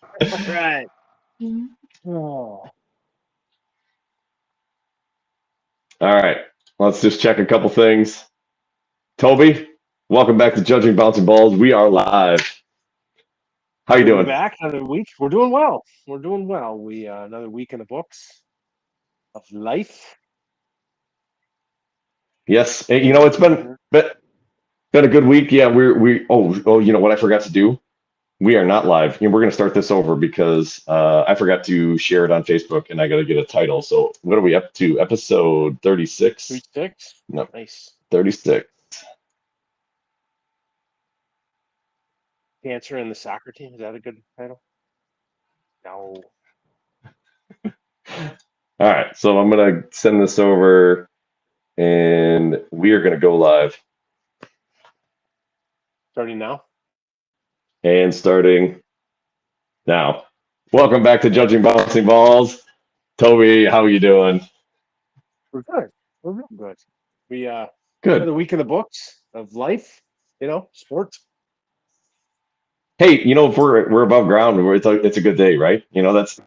Right. Oh, All right, let's just check a couple things. Toby, welcome back to Judging Bouncing Balls. We are live. How you good to be doing? back. Another week. We're doing well. We're doing well. We another week in the books of life. Yes, And it's been a good week. Yeah, we. You know what I forgot to do? We are not live. We're going to start this over because I forgot to share it on Facebook, and I got to get a title. So what are we up to? Episode three 36? six. No, Nice. 36. Cancer in the soccer team. Is that a good title? No. All right, so I'm going to send this over, and we are going to go live Starting now. and starting now. Welcome back to Judging Bouncing Balls. Toby, how are you doing? We're good. We're real good. We Good. another week in the books of life. Sports. Hey, if we're above ground, it's a good day, right? That's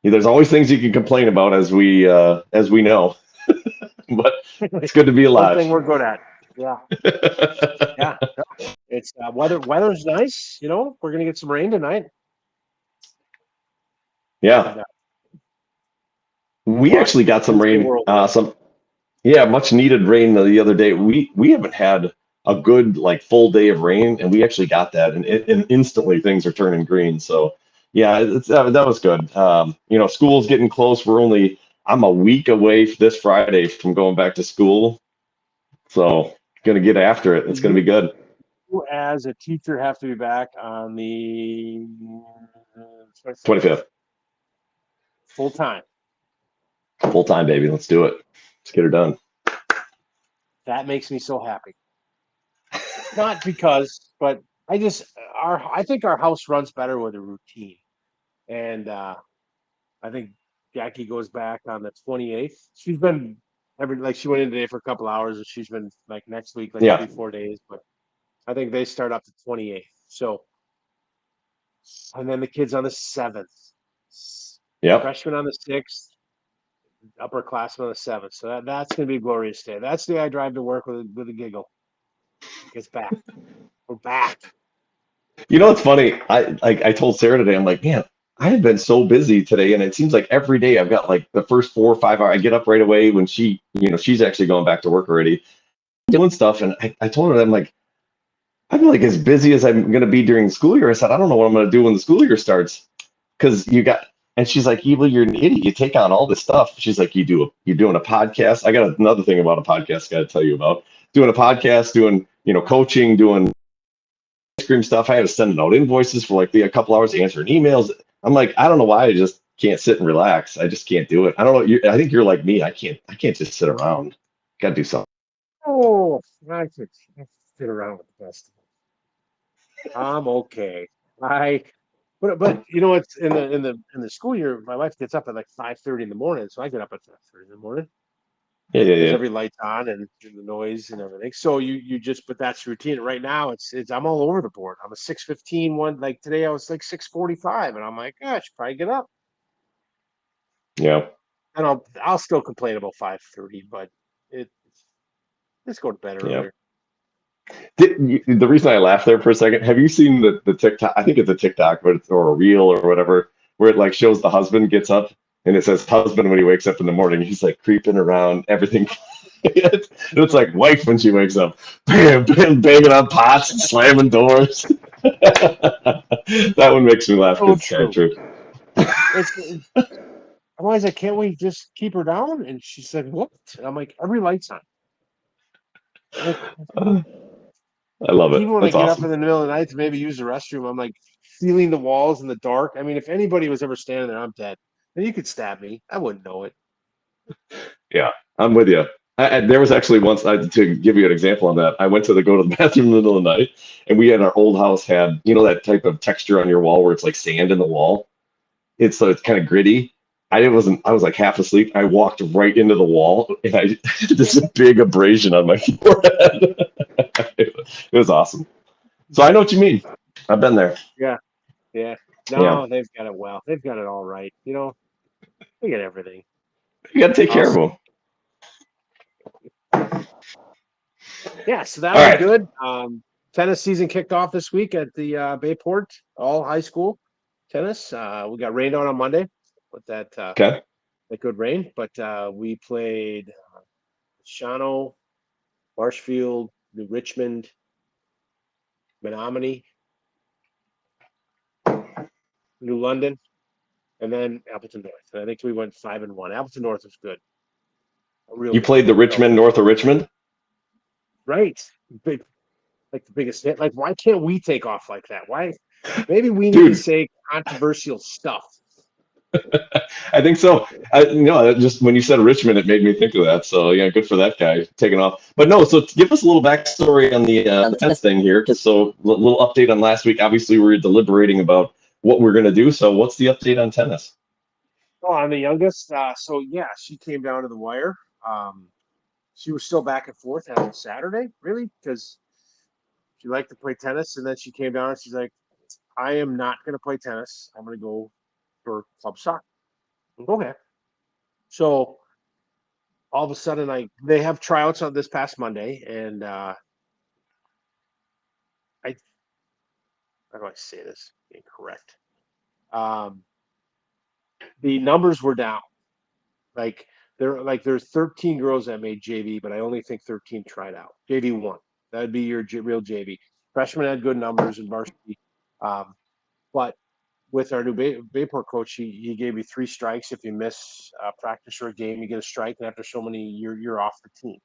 there's always things you can complain about as we know, but it's good to be One alive. thing we're good at. Yeah. Yeah. It's weather's nice. We're gonna get some rain tonight. Yeah, And we watch actually got some Wednesday rain, World Cup. much needed rain the other day. We haven't had a good like full day of rain, and we actually got that, and instantly things are turning green. So yeah, that was good. School's getting close. I'm a week away this Friday from going back to school, so gonna get after it. It's gonna be You good. as a teacher have to be back on the 25th, 25th, full time. full time, baby. Let's do it. Let's get her done. That makes me so happy. Not because, but I think our house runs better with a routine. And I think Jackie goes back on the 28th. She's been she went in today for a couple hours, and she's been like next week, like Yeah. 3 4 days. But I think they start up the 28th. So, and then the kids on the 7th, Yep. freshman on the 6th, upperclassmen on the 7th. So that's going to be a glorious day. That's the day I drive to work with a giggle. It's back. We're back. It's funny. I told Sarah today. I'm like, man, I have been so busy today, and it seems like every day I've got like the first 4 or 5 hours. I get up right away when she's actually going back to work already, doing stuff. And I told her, I'm like, I feel like as busy as I'm going to be during the school year. I said, I don't know what I'm going to do when the school year starts because and she's like, well, you're an idiot. You take on all this stuff. She's like, you're doing a podcast. I got another thing about a podcast I got to tell you about. Doing a podcast, doing, coaching, doing ice cream stuff. I had to send out invoices for like a couple hours, answering emails. I'm like, I don't know why I just can't sit and relax. I just can't do it. I don't know. I think you're like me. I can't just sit around. Got to do something. Oh, I could sit around with the best. I'm okay. I, but it's in the school year. My wife gets up at like 5:30 in the morning, so I get up at 5:30 in the morning Yeah, yeah, because yeah. every light's on and the noise and everything. So you just, but that's routine. Right now, it's I'm all over the board. I'm a 6:15 one. Like today, I was like 6:45, and I'm like, I should probably get up. Yeah. And I'll still complain about 5:30, but it just go to bed Yeah. earlier. The reason I laughed there for a second, have you seen the TikTok? I think it's a TikTok, or a reel or whatever, where it like shows the husband gets up and it says husband when he wakes up in the morning. He's like creeping around everything. It's like wife when she wakes up, bam, bam, banging on pots and slamming doors. That one makes me laugh So because it's kind of true. true. It's otherwise, I can't we just keep her down? And she said, what? And I'm like, every light's on. Like, I love like it. even when I That's get up in awesome. the middle of the night to maybe use the restroom, I'm like feeling the walls in the dark. I mean, if anybody was ever standing there, I'm dead. And you could stab me. I wouldn't know it. Yeah, I'm with you. There was actually once to give you an example on that. I went to go to the bathroom in the middle of the night, and we had our old house had that type of texture on your wall where it's like sand in the wall. It's kind of gritty. I was like half asleep. I walked right into the wall, and I had this big abrasion on my forehead. It was awesome. So I know what you mean. I've been there. Yeah. Yeah. Yeah, No, they've got it well. They've got it all right. They get everything. you got to take care of Also, them. yeah, so that'll All be right. good. Tennis season kicked off this week at the Bayport, all high school tennis. We got rained on Monday with Okay. that good rain, but we played Shawano, Marshfield, New Richmond, Menominee, New London, and then Appleton North. And I think we went 5-1. Appleton North was good, real You good. played the So Richmond, north of Richmond? right, big, like the biggest hit. Like, why can't we take off like that? Why? Maybe we need to Dude, say controversial stuff. I think so. Just when you said Richmond, it made me think of that. So yeah, good for that guy taking off. But no, so give us a little backstory on the tennis thing here. So little update on last week. Obviously, we were deliberating about what we're gonna do. So what's the update on tennis? Oh, I'm the youngest. So yeah, she came down to the wire. Um, she was still back and forth on Saturday, really, because she liked to play tennis, and then she came down and she's like, "I am not going to play tennis. I'm going to go for club soccer." Okay. So all of a sudden, they have tryouts on this past Monday, and I how do I say this incorrect? Um, the numbers were down. Like there's 13 girls that made JV, but I only think 13 tried out. JV one. That'd be your real JV. Freshmen had good numbers in varsity, um, but with our new Bayport coach, he gave me 3 strikes. If you miss practice or a game, you get a strike, and after so many, you're off the team.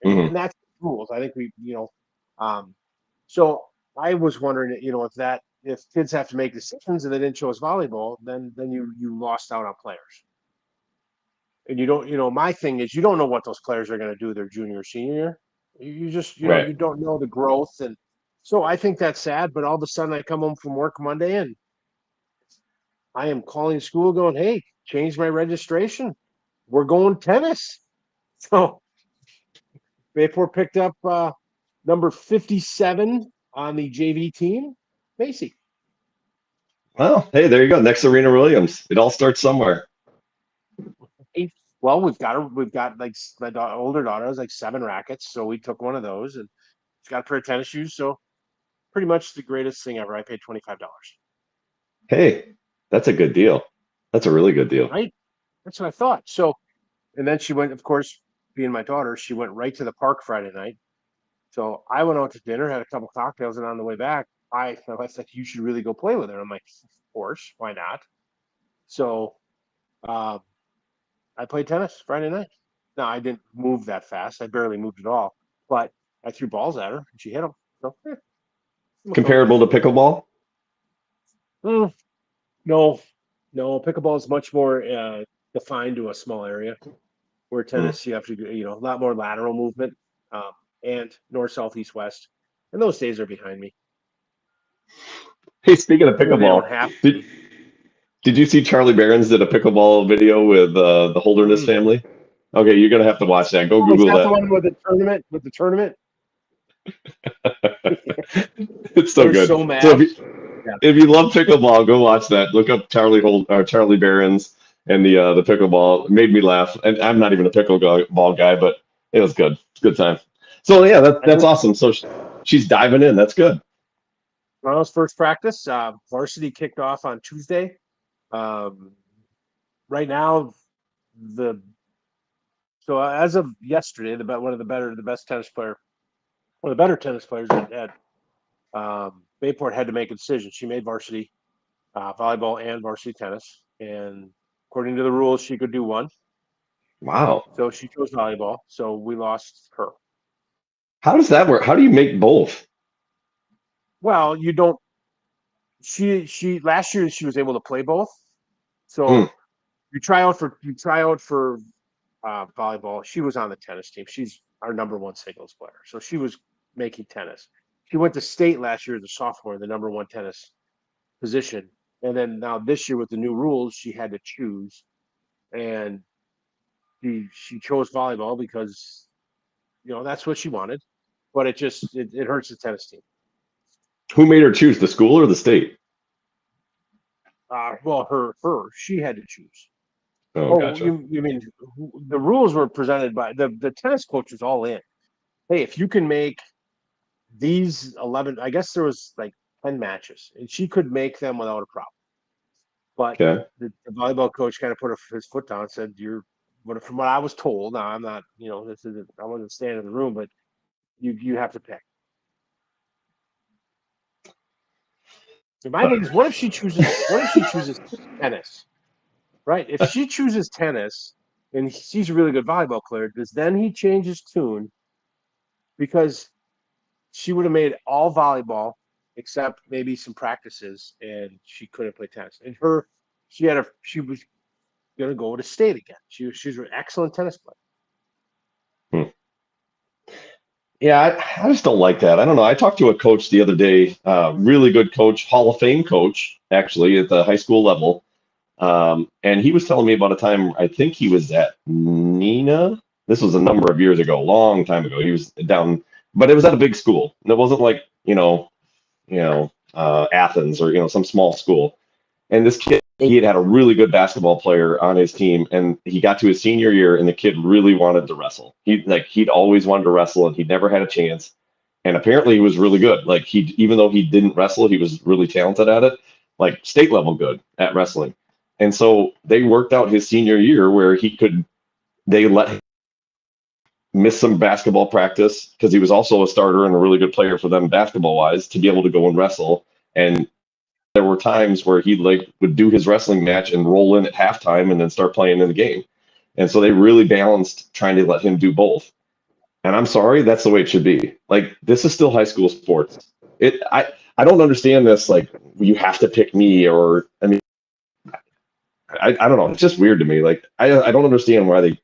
Hmm. And that's the rules. I think um, so I was wondering, if kids have to make decisions and they didn't choose volleyball, then you lost out on players. And you don't, my thing is you don't know what those players are going to do their junior or senior year. You just, Right. you don't know the growth. And so I think that's sad, but all of a sudden I come home from work Monday and I am calling school going, "Hey, change my registration. We're going tennis." So Bayport picked up number 57 on the JV team, Macy. Well, hey, there you go. Next Serena Williams. It all starts somewhere. Well, we've got like my older daughter has like 7 rackets, so we took one of those, and she's got a pair of tennis shoes. So pretty much the greatest thing ever. I paid $25. Hey, that's a good deal. That's a really good deal. Right? That's what I thought. So, and then she went, of course, being my daughter, she went right to the park Friday night. So I went out to dinner, had a couple cocktails, and on the way back, I said, "You should really go play with her." I'm like, "Of course, why not?" So uh, I played tennis Friday night. Now I didn't move that fast. I barely moved at all, but I threw balls at her and she hit them. So fun. Comparable to pickleball? Mm, no, no, pickleball is much more defined to a small area. Where Hmm. tennis, you have to do, a lot more lateral movement, um, and north, south, east, west. And those days are behind me. Hey, speaking of They don't pickleball, have. did did you see Charlie Barron's did a pickleball video with the Holderness Mm. family? Okay, you're gonna have to watch that. Go Oh, is Google that the that. one with the tournament? With the tournament, It's so they're good. so So mad. Yeah, if you love pickleball, go watch that. Look up Charlie Barron's and the pickleball. It made me laugh. And I'm not even a pickleball guy, but it was good. It's a good time. So yeah, I that's think awesome. So she's diving in. That's good. Toronto's first practice. Varsity kicked off on Tuesday. Um, right now, the as of yesterday, the best tennis player, one of the better tennis players at Bayport had to make a decision. She made varsity volleyball and varsity tennis, and according to the rules, she could do one. Wow. So she chose volleyball. So we lost her. How does that work? How do you make both? Well, you don't. She last year she was able to play both. Hmm. So you try out for volleyball. She was on the tennis team. She's our number one singles player. So she was making tennis. She went to state last year as a sophomore, the number one tennis position. And then now this year with the new rules, she had to choose. And she chose volleyball because that's what she wanted. But it hurts the tennis team. Who made her choose the school or the state? she had to choose. Oh, Oh, gotcha. you mean the rules were presented by the tennis coach was all in. Hey, if you can make these 11, I guess there was like 10 matches, and she could make them without a problem. But Okay. the volleyball coach kind of put his foot down and said, from what I was told, now I'm not, this isn't, I wasn't standing in the room, but you have to pick. So my thing is, what if she chooses tennis, right? If she chooses tennis and she's a really good volleyball player, does then he change his tune because she would have made all volleyball except maybe some practices, and she couldn't play tennis. And she was going to go to state again. She's an excellent tennis player. Hmm. Yeah, I just don't like that. I don't know. I talked to a coach the other day, really good coach, Hall of Fame coach, actually, at the high school level. And he was telling me about a time, I think he was at Nina. This was a number of years ago, a long time ago. He was down, but it was at a big school. And it wasn't like, Athens or, some small school. And this kid, he had a really good basketball player on his team, and he got to his senior year, and the kid really wanted to wrestle. He'd always wanted to wrestle, and he'd never had a chance. And apparently, he was really good. Like even though he didn't wrestle, he was really talented at it, like state level good at wrestling. And so they worked out his senior year where they let him miss some basketball practice because he was also a starter and a really good player for them basketball wise to be able to go and wrestle. And there were times where he would do his wrestling match and roll in at halftime and then start playing in the game. And so they really balanced trying to let him do both. And I'm sorry, that's the way it should be. Like this is still high school sports. I don't understand this. Like you have to pick me, or I mean, I don't know. It's just weird to me. Like I don't understand why they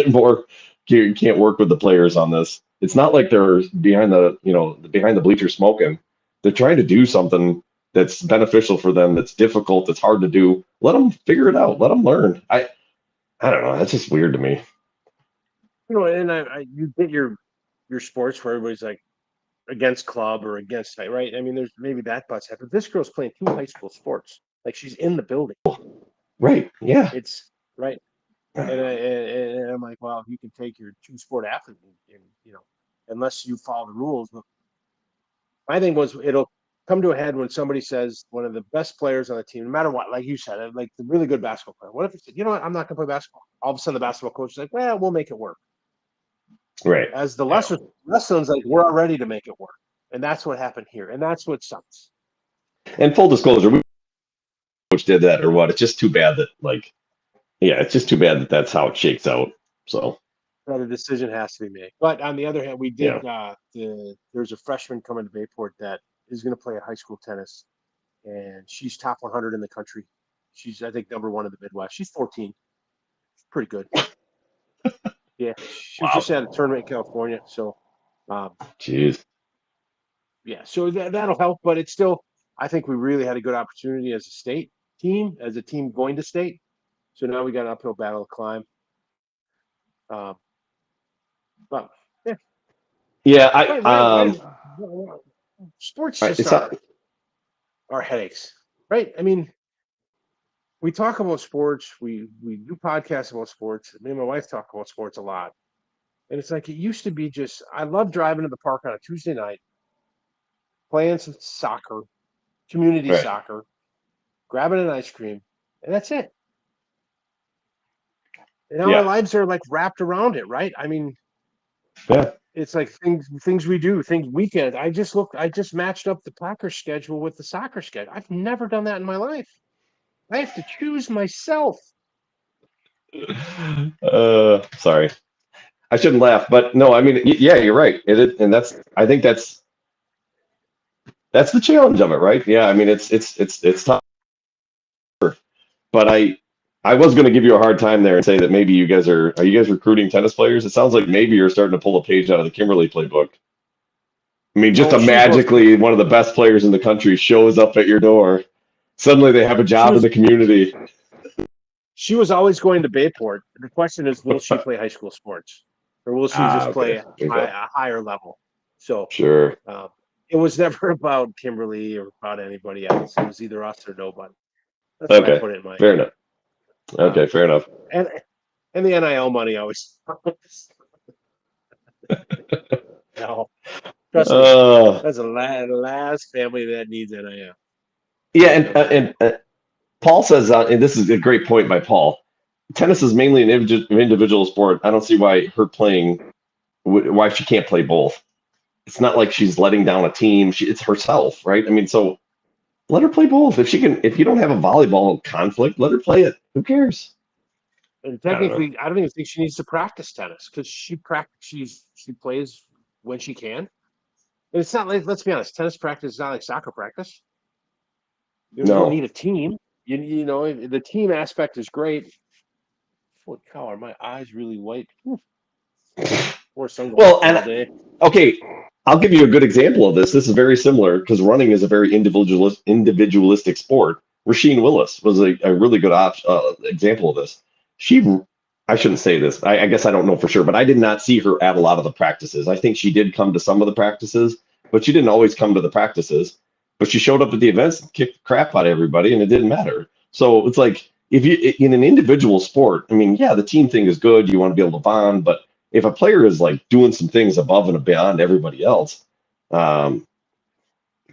more can't work with the players on this. It's not like they're behind the bleachers smoking. They're trying to do something that's beneficial for them. That's difficult. That's hard to do. Let them figure it out. Let them learn. I don't know. That's just weird to me. And you get your sports where everybody's like against club or against, right? I mean, there's maybe that butts head, but this girl's playing 2 high school sports. Like she's in the building. Right. Yeah. It's right. And I'm like, well, you can take your 2 sport athlete and unless you follow the rules. But my thing was it'll come to a head when somebody says one of the best players on the team, no matter what, like you said, like the really good basketball player. What if he said, you know what, I'm not gonna play basketball? All of a sudden the basketball coach is like, well, we'll make it work. Right. As the lesser one's like, we're all ready to make it work. And that's what happened here. And that's what sucks. And full disclosure, we coach did that or what? It's just too bad that it's just too bad that that's how it shakes out. So That a decision has to be made. But on the other hand, we did yeah. there's a freshman coming to Bayport that is going to play high school tennis, and she's top 100 in the country. She's, I think, #1 in the Midwest. She's 14. She's pretty good. Yeah, she was just Wow. at a tournament in California. So, Jeez. yeah, so that'll help. But it's still, I think we really had a good opportunity as a state team, as a team going to state. So now we got an uphill battle to climb. But yeah, Yeah. sports just It's not. are headaches, right? I mean, we talk about sports. We do podcasts about sports. Me and my wife talk about sports a lot, and it's like it used to be. Just I love driving to the park on a Tuesday night, playing some soccer, community Right. soccer, grabbing an ice cream, and that's it. And now our Yeah. lives are like wrapped around it, right? I mean, Yeah. it's like things we do, things weekends. I just matched up the Packers schedule with the soccer schedule. I've never done that in my life. I have to choose myself. Sorry. I shouldn't laugh, but no, I mean, yeah, you're right. And I think that's the challenge of it, right? Yeah, I mean, it's tough, but I was going to give you a hard time there and say that maybe are you guys recruiting tennis players? It sounds like maybe you're starting to pull a page out of the Kimberly playbook. I mean, just No, a magically one of the best players in the country shows up at your door. Suddenly they have a she job in was the community. she was always going to Bayport. The question is, will she play high school sports, or will she just play Okay. Okay. a higher level? So Sure. it was never about Kimberly or about anybody else. It was either us or nobody. That's what I Okay, put it in my fair head. enough. Uh, Okay, fair enough. and and the NIL money always. No, trust me, Uh, that's the last family that needs NIL. yeah, It does not. and Paul says, and this is a great point by Paul. Tennis is mainly an individual sport. I don't see why her playing, why she can't play both. It's not like she's letting down a team. It's herself, right? I mean, so let her play both. If she can, if you don't have a volleyball conflict, let her play it. Who cares? And I don't know. technically, I don't even think she needs to practice tennis because she plays when she can. And it's not like, let's be honest, tennis practice is not like soccer practice. You don't No. need a team. You know the team aspect is great. Holy cow, are my eyes really white? Whew. Wore Well, sunglasses all and day. okay, I'll give you a good example of this. This is very similar because running is a very individualistic sport. Rasheen Willis was a really good example of this. She, I shouldn't say this. I guess I don't know for sure, but I did not see her at a lot of the practices. I think she did come to some of the practices, but she didn't always come to the practices. But she showed up at the events and kicked the crap out of everybody, and it didn't matter. So it's like if you in an individual sport, I mean, yeah, the team thing is good. You want to be able to bond, but if a player is like doing some things above and beyond everybody else, um,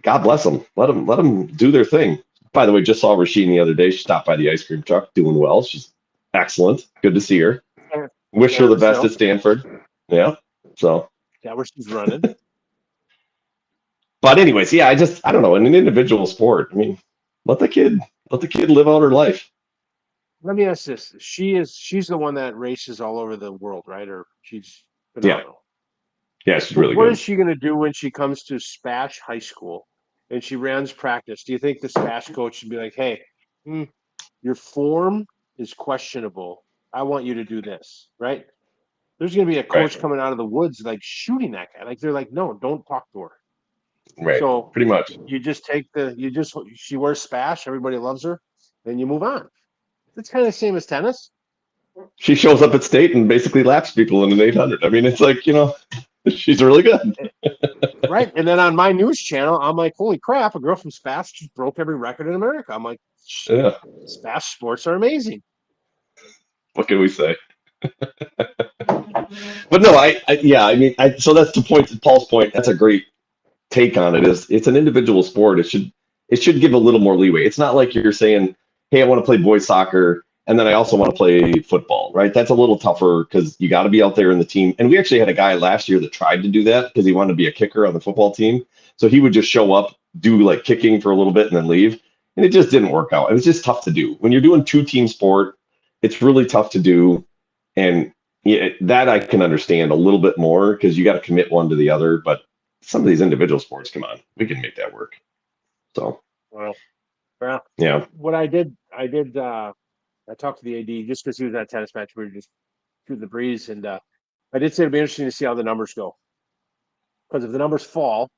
God bless them. Let them do their thing. By the way, just saw Rasheen the other day. She stopped by the ice cream truck, doing well. She's excellent. Good to see her. Wish her the best Andersville. at Stanford. Yeah. So, Yeah, where she's running. but anyways, yeah, I don't know. In an individual sport, I mean, let the kid let the kid live out her life. Let me ask this: she's the one that races all over the world, right? Or she's Yeah. phenomenal. Yeah, she's But really what is good. she going to do when she comes to Spash High School and she runs practice? Do you think the Spash coach should be like, "Hey, hmm, your form is questionable. I want you to do this," right? There's going to be a Right. coach coming out of the woods like shooting that guy. Like they're like, "No, don't talk to her." Right. So Pretty much. you just take she wears Spash, everybody loves her, then you move on. It's kind of the same as tennis. She shows up at state and basically laps people in an 800. I mean, it's like, she's really good. Right. And then on my news channel, I'm like, holy crap, a girl from Spass just broke every record in America. I'm like, Yeah. Spass sports are amazing. What can we say? But no, yeah, I mean, so that's the point, to Paul's point. That's a great take on it. Is it's an individual sport. It should give a little more leeway. It's not like you're saying, hey, I want to play boys soccer and then I also want to play football, right? That's a little tougher because you got to be out there in the team. And we actually had a guy last year that tried to do that because he wanted to be a kicker on the football team. So he would just show up, do like kicking for a little bit and then leave. And it just didn't work out. It was just tough to do. When you're doing two-team sport, it's really tough to do. And yeah, that I can understand a little bit more because you got to commit one to the other. But some of these individual sports, come on, we can make that work. So Well, well, yeah, what I talked to the AD just because he was at a tennis match. We were just shooting the breeze. And I did say it'd be interesting to see how the numbers go. Because if the numbers fall,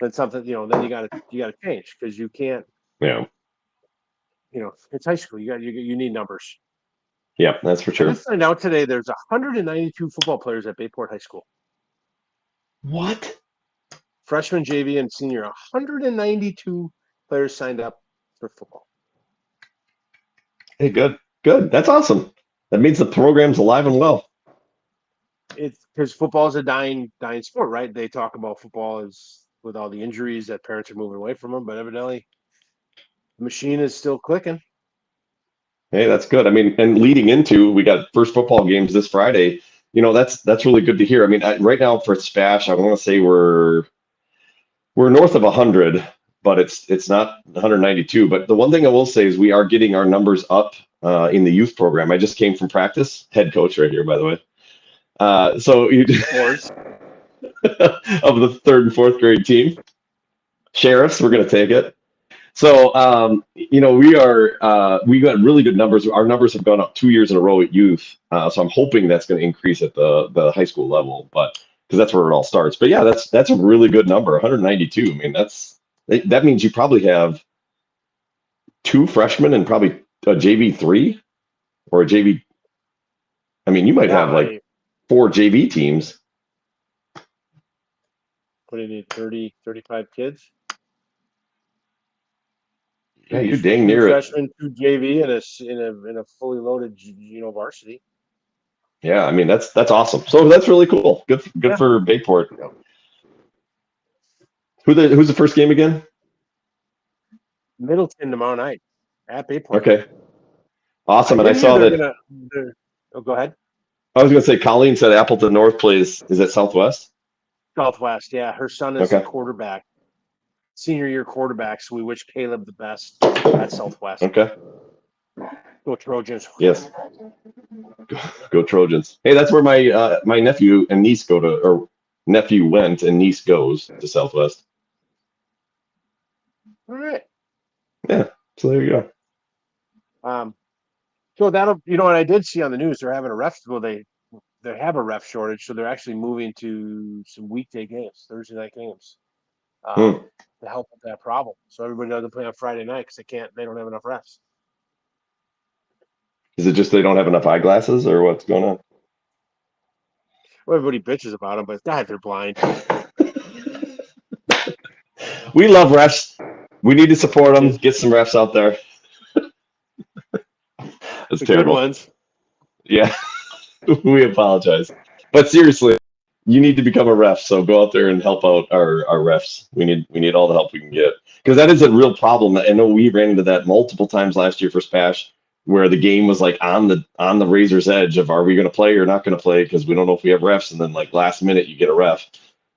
then something, then you gotta change because you can't, yeah, it's high school. You need numbers. yeah, that's for I did sure. find out today there's 192 football players at Bayport High School. What? Freshman, JV, and senior. 192 players signed up for football. Hey, good, good. That's awesome. That means the program's alive and well. It's because football is a dying sport, right? They talk about football as with all the injuries that parents are moving away from them, but evidently the machine is still clicking. Hey, that's good. I mean, and leading into, we got first football games this Friday. That's really good to hear. I mean, right now for Spash, I want to say we're north of 100, but it's not 192. But the one thing I will say is we are getting our numbers up in the youth program. I just came from practice, head coach right here, by the way. So you Boards. of the third and fourth grade team, sheriffs, we're going to take it. So we got really good numbers. Our numbers have gone up 2 years in a row at youth. So I'm hoping that's going to increase at the high school level, but because that's where it all starts. But yeah, that's a really good number, 192. I mean, that means you probably have two freshmen and probably a JV three or a JV. I mean, you might Yeah, have like four JV teams. what do you need? 30, 35 kids? Yeah, you're two, dang two near it. freshmen, two JV, and in a fully loaded varsity. Yeah, I mean that's awesome. So that's really cool. Good Yeah. for Bayport. Who's the first game again? Middleton tomorrow night at Bayport. Okay, I awesome. And I didn't hear saw they're that. gonna. Oh, go ahead. I was going to say Colleen said Appleton North plays. Is it Southwest? Southwest. Yeah, her son is a Okay. quarterback, senior year quarterback. So we wish Caleb the best at Southwest. Okay. Go Trojans. Yes. Go Trojans. Hey, that's where my nephew and niece go to, or nephew went and niece goes to Southwest. All right. Yeah. So there you go. So that'll, what I did see on the news, they're having a ref. Well, they have a ref shortage, so they're actually moving to some weekday games, Thursday night games, Hmm. to help with that problem. So everybody doesn't play on Friday night because they don't have enough refs. Is it just they don't have enough eyeglasses, or what's going on? Well, everybody bitches about them, but God, they're blind. We love refs. We need to support them. Get some refs out there. That's The terrible. good ones. Yeah. We apologize. But seriously, you need to become a ref, so go out there and help out our refs. We need all the help we can get. Because that is a real problem. I know we ran into that multiple times last year for Spash, where the game was like on the razor's edge of, are we going to play or not going to play, because we don't know if we have refs, and then like last minute you get a ref.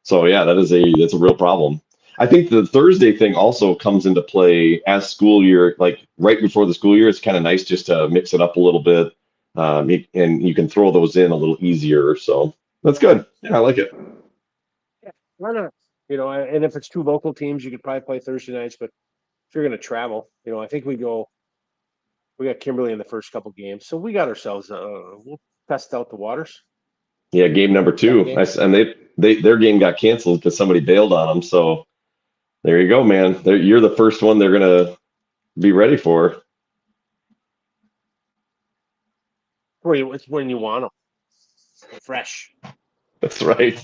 So yeah, that's a real problem. I think the Thursday thing also comes into play as school year, like right before the school year. It's kind of nice just to mix it up a little bit, and you can throw those in a little easier. So that's good. Yeah, I like it. Yeah, why not? And if it's two local teams, you could probably play Thursday nights. But if you're going to travel, I think we got Kimberly in the first couple games, so we got ourselves. We'll test out the waters. Yeah, game number two, game. and their game got canceled because somebody bailed on them. So there you go, man. You're the first one they're gonna be ready for. It's when you want them, fresh. That's right,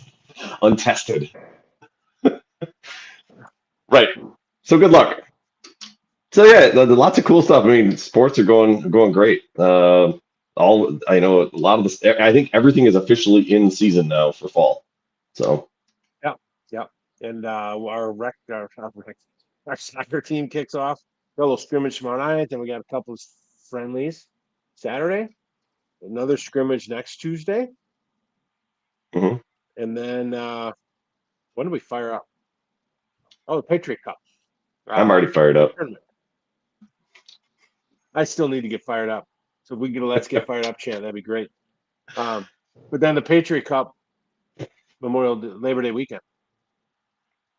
untested. Right. So good luck. So yeah, lots of cool stuff. I mean, sports are going great. I know a lot of this. I think everything is officially in season now for fall. So yeah, and our soccer team kicks off. Got a little scrimmage tomorrow night. Then we got a couple of friendlies Saturday. Another scrimmage next Tuesday. Mhm. And then when do we fire up? Oh, the Patriot Cup. I'm already fired up. Tournament. I still need to get fired up. So if we get a let's get fired up chant, that'd be great. But then the Patriot Cup Labor Day weekend.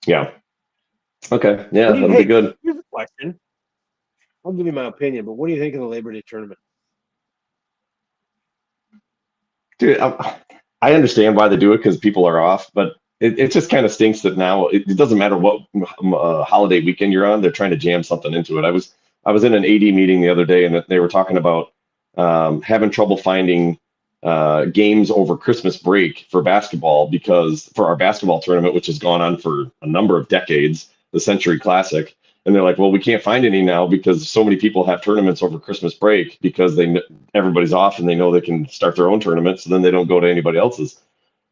Yeah. Okay. Yeah, that'll be good. Here's a question. I'll give you my opinion, but what do you think of the Labor Day tournament? Dude, I understand why they do it, because people are off, but it just kind of stinks that now it doesn't matter what holiday weekend you're on, they're trying to jam something into it. I was in an AD meeting the other day, and they were talking about having trouble finding games over Christmas break for basketball, because for our basketball tournament, which has gone on for a number of decades, the Century Classic. And they're like, well, we can't find any now because so many people have tournaments over Christmas break, because everybody's off and they know they can start their own tournament, so then they don't go to anybody else's.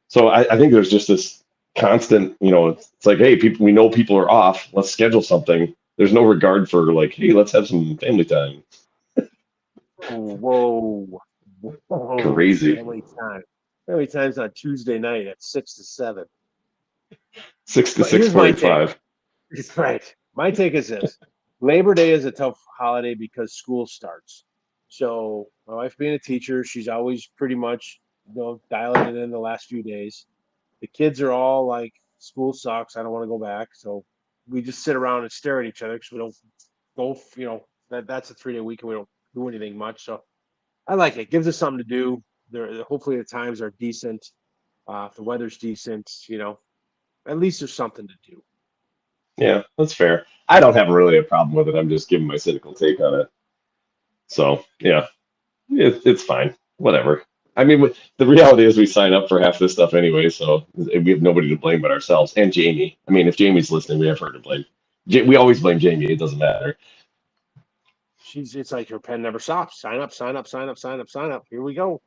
So I think there's just this constant, it's like, hey, we know people are off, let's schedule something. There's no regard for like, hey, let's have some family time. Whoa. Crazy. Family time's on Tuesday night at 6 to 7. 6 to 6:45. That's right. My take is this: Labor Day is a tough holiday because school starts. So my wife being a teacher, she's always pretty much dialing it in the last few days. The kids are all like, school sucks, I don't want to go back. So we just sit around and stare at each other because we don't go. That's a 3-day weekend. We don't do anything much. So I like it. It gives us something to do. Hopefully the times are decent. If the weather's decent, at least there's something to do. Yeah, that's fair. I don't have really a problem with it. I'm just giving my cynical take on it. So yeah, it's fine. Whatever. I mean, the reality is we sign up for half this stuff anyway, so we have nobody to blame but ourselves and Jamie. I mean, if Jamie's listening, we have her to blame. We always blame Jamie. It doesn't matter. it's like her pen never stops. Sign up, sign up, sign up, sign up, sign up. Here we go.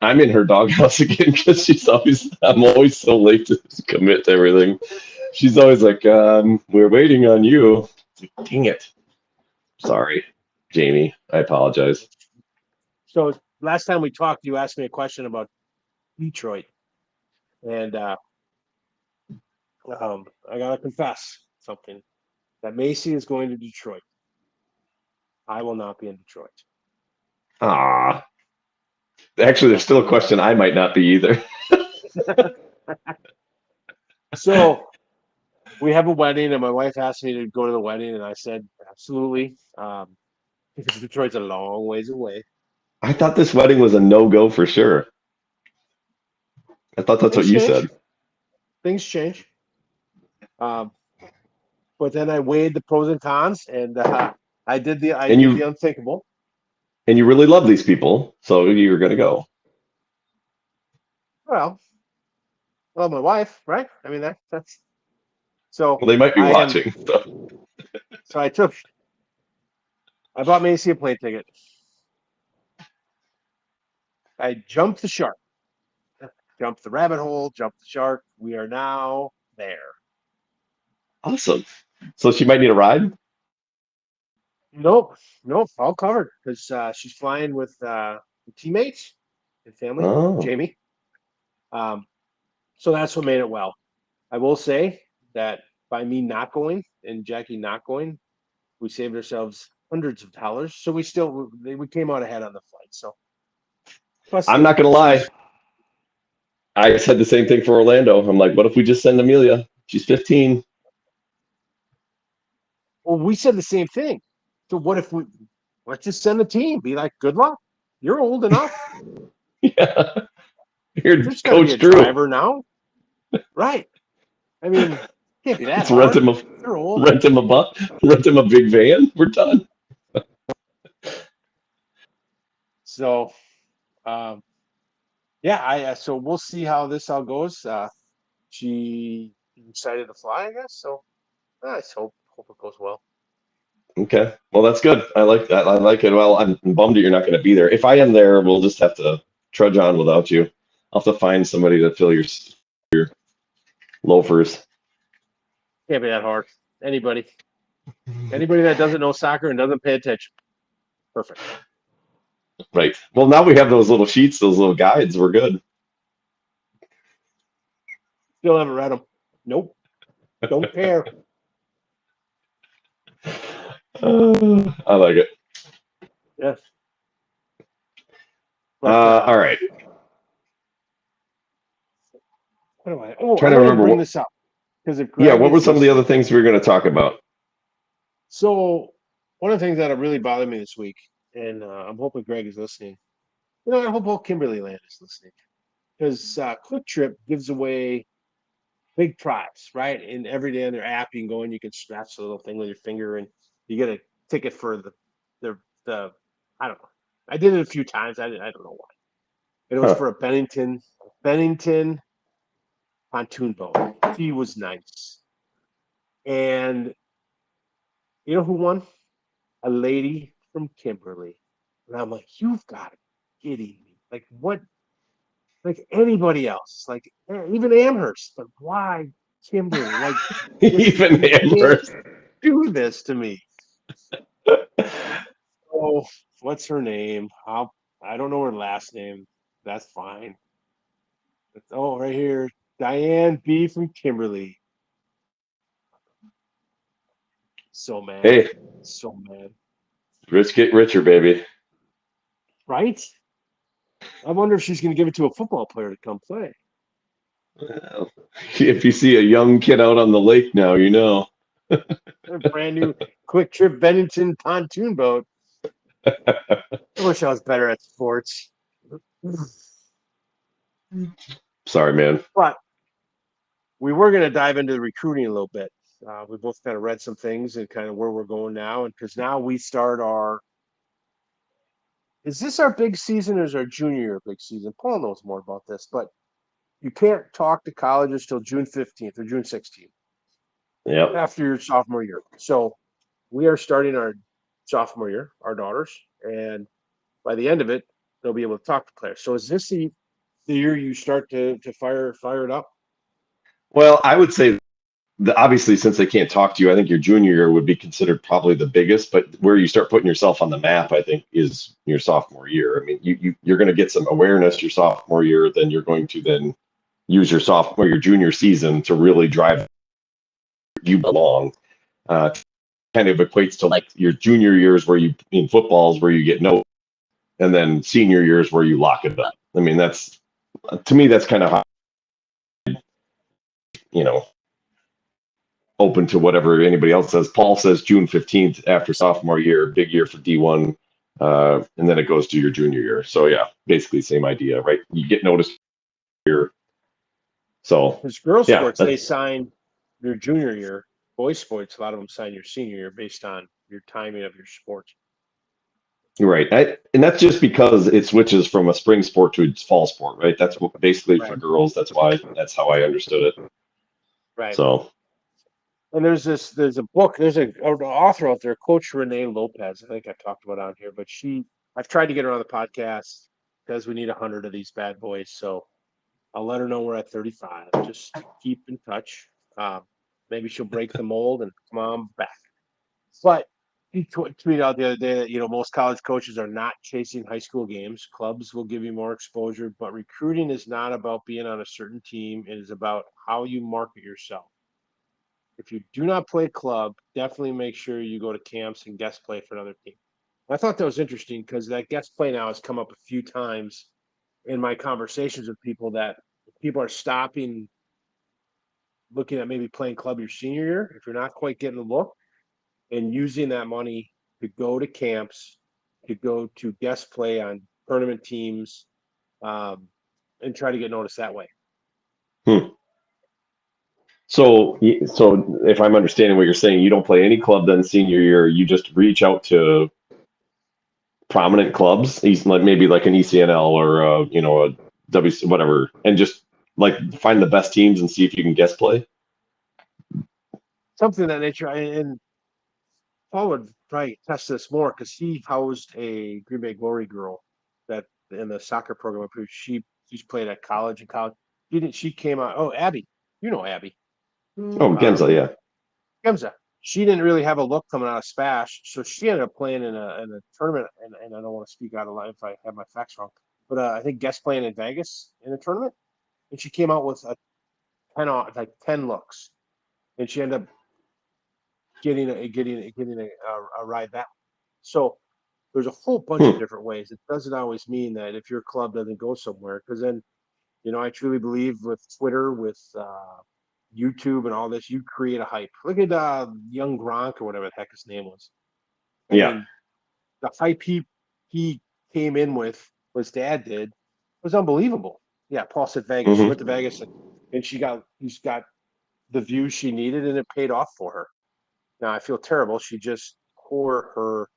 I'm in her doghouse again because I'm always so late to commit to everything. She's always like, we're waiting on you. Like, dang it. Sorry, Jamie. I apologize. So last time we talked, you asked me a question about Detroit, and I gotta confess something. That Macy is going to Detroit. I will not be in Detroit. Ah, actually, there's still a question I might not be either. So we have a wedding, and my wife asked me to go to the wedding, and I said absolutely, because Detroit's a long ways away. I thought this wedding was a no-go for sure. I thought that's what Things you change. said. Things change. Um, but then I weighed the pros and cons, and I And did the you unthinkable. and you really love these people, so you're gonna go. Well, I love my wife, right? I mean that's so Well, they might be I am. watching. So. So I bought Macy a plane ticket. I jumped the shark, jumped the rabbit hole, jumped the shark. We are now there. Awesome. So she might need a ride. Nope, nope, all covered because she's flying with teammates and family, Oh, Jamie. Um, so that's what made it well. I will say that by me not going and Jackie not going, we saved ourselves hundreds of dollars. So we came out ahead on the flight. So plus I'm not gonna lie. she's I said the same thing for Orlando. I'm like, what if we just send Amelia? She's 15. well, we said the same thing. So what if we let's just send the team? Be like, good luck. You're old enough. Yeah, here's There's got to be Coach a Drew. driver now, right? I mean, can't be that Let's rent hard. him a They're old. rent him a rent him a big van. We're done. So, um, yeah, so we'll see how this all goes. She excited to fly, I guess. So I just hope it goes well. Okay. Well, that's good. I like that. I like it. Well, I'm bummed that you're not going to be there. If I am there, we'll just have to trudge on without you. I'll have to find somebody to fill your loafers. Can't be that hard. Anybody, anybody that doesn't know soccer and doesn't pay attention, perfect. Right. Well, now we have those little sheets, those little guides. We're good. Still haven't read them. Nope, don't care. I like it. Yes, but All right. what do I? Oh, I Trying to wanted to remember bring what. this up because if Yeah. Greg What were is some of the other listening, things we were going to talk about? so one of the things that have really bothered me this week, and I'm hoping Greg is listening. I hope all Kimberly Land is listening because Quick Trip gives away big prize, right? And every day on their app, you can go and you can scratch the little thing with your finger, and you get a ticket for the I don't know. I did it a few times. I don't know why. It was Huh. for a Bennington pontoon boat. He was nice, and you know who won? A lady from Kimberly, and I'm like, you've got to be kidding me! Like what? Like anybody else? Like even Amherst? Like why Kimberly? Like Even you can't Amherst. do this to me. Oh, what's her name? I don't know her last name. That's fine. Right here, Diane B from Kimberly. So mad, Hey, so mad. rich get richer, baby. Right? I wonder if she's going to give it to a football player to come play. Well, if you see a young kid out on the lake now, you know. A brand new Quick Trip Bennington pontoon boat. I wish I was better at sports. Sorry, man. But we were going to dive into the recruiting a little bit. We both kind of read some things and kind of where we're going now, and because now we start our. Is this our big season or is our junior year big season? Paul knows more about this, but you can't talk to colleges till June 15th or June 16th Yep. after your sophomore year. So we are starting our sophomore year, our daughters, and by the end of it, they'll be able to talk to players. So is this the year you start to fire it up? Well, I would say obviously, since they can't talk to you, I think your junior year would be considered probably the biggest. But where you start putting yourself on the map, I think, is your sophomore year. I mean, you're going to get some awareness your sophomore year, then you're going to then use your junior season to really drive you belong. Kind of equates to like your junior years where you in footballs where you get no, and then senior years where you lock it up. I mean, that's to me that's kind of how, you know, open to whatever anybody else says. Paul says June 15th after sophomore year, big year for D1, and then it goes to your junior year. So yeah, basically same idea, right? You get noticed here. So Because girls yeah, sports, they sign your junior year. Boys sports, a lot of them sign your senior year based on your timing of your sports. right. And that's just because it switches from a spring sport to a fall sport, right? That's basically for Right. girls. That's how I understood it. Right. So And there's a book, there's an author out there, Coach Renee Lopez. I think I talked about on here, but I've tried to get her on the podcast because we need 100 of these bad boys. So I'll let her know we're at 35. Just keep in touch. Maybe she'll break the mold and come on back. But he tweeted out the other day that most college coaches are not chasing high school games. Clubs will give you more exposure, but recruiting is not about being on a certain team. It is about how you market yourself. If you do not play club, definitely make sure you go to camps and guest play for another team. I thought that was interesting because that guest play now has come up a few times in my conversations with people that people are stopping looking at maybe playing club your senior year if you're not quite getting a look and using that money to go to camps, to go to guest play on tournament teams, and try to get noticed that way. So if I'm understanding what you're saying, you don't play any club then senior year. You just reach out to prominent clubs, like maybe like an ECNL or a WC whatever, and just like find the best teams and see if you can guest play. Something of that nature, and Paul would probably test this more because he housed a Green Bay Glory girl that in the soccer program. She's played at college and college. She came out. Oh, Abby, you know Abby. Oh, Gemza, yeah. Gemza. She didn't really have a look coming out of Spash, so she ended up playing in a tournament. And I don't want to speak out of line if I have my facts wrong, but I think guest playing in Vegas in a tournament, and she came out with a 10 looks, and she ended up getting a ride that. So there's a whole bunch of different ways. It doesn't always mean that if your club doesn't go somewhere, because then, I truly believe with Twitter, with YouTube and all this, you create a hype. Look at young Gronk or whatever the heck his name was. I mean, the hype he came in with, what his dad did, was unbelievable. Yeah, Paul said Vegas. She went to Vegas and she's got the views she needed, and it paid off for her. Now I feel terrible. She just tore her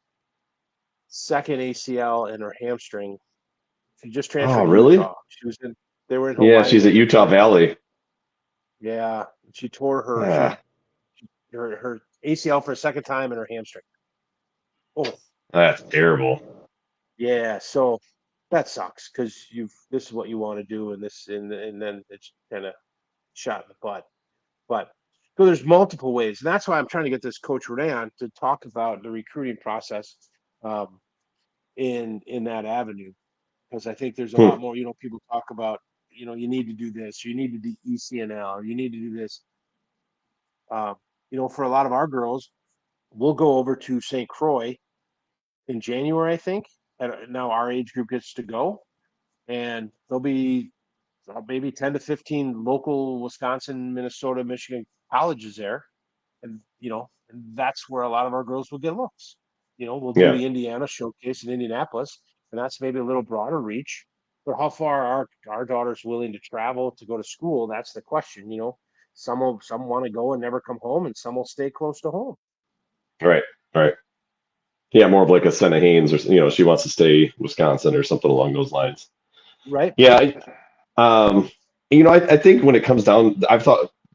second ACL and her hamstring. She just transferred. Oh, really? Utah. They were in Hawaii. Yeah, she's at Utah Valley. Yeah, she tore her her ACL for a second time and her hamstring. Oh, that's terrible. Yeah, so that sucks because this is what you want to do, and then it's kind of shot in the butt. But so there's multiple ways, and that's why I'm trying to get this Coach Renee on to talk about the recruiting process in that avenue, because I think there's a lot more. People talk about you need to do this, you need to do ECNL, you need to do this. For a lot of our girls, we'll go over to St. Croix in January, I think. And now our age group gets to go, and there'll be maybe 10 to 15 local Wisconsin, Minnesota, Michigan colleges there. And, and that's where a lot of our girls will get looks. We'll do the Indiana showcase in Indianapolis, and that's maybe a little broader reach. But how far are our daughters willing to travel to go to school? That's the question. Some want to go and never come home, and some will stay close to home. Right. Yeah, more of like a Senna Haynes, or she wants to stay Wisconsin or something along those lines. Right. Yeah. I think when it comes down, I've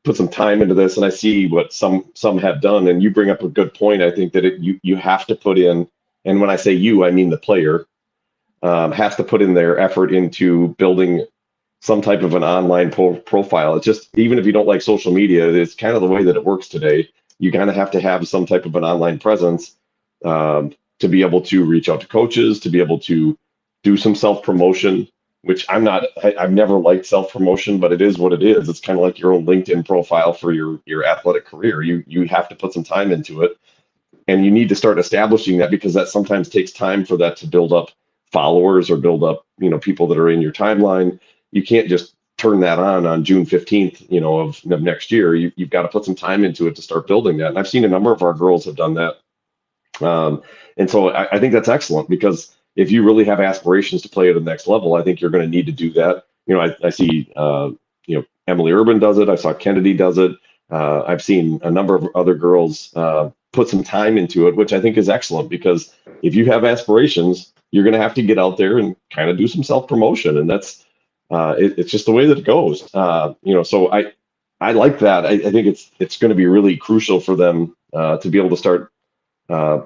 put some time into this, and I see what some have done, and you bring up a good point. I think that you have to put in and when I say you, I mean the player, has to put in their effort into building some type of an online profile. It's just, even if you don't like social media, it's kind of the way that it works today. You kind of have to have some type of an online presence, to be able to reach out to coaches, to be able to do some self promotion. Which I'm not. I've never liked self promotion, but it is what it is. It's kind of like your own LinkedIn profile for your athletic career. You have to put some time into it, and you need to start establishing that, because that sometimes takes time for that to build up followers or build up, people that are in your timeline. You can't just turn that on June 15th, of next year. You've got to put some time into it to start building that, and I've seen a number of our girls have done that. And so I think that's excellent, because if you really have aspirations to play at the next level, I think you're going to need to do that. I see, Emily Urban does it. I saw Kennedy does it. I've seen a number of other girls put some time into it, which I think is excellent, because if you have aspirations, you're going to have to get out there and kind of do some self promotion, and that's it's just the way that it goes. So I like that. I think it's going to be really crucial for them to be able to start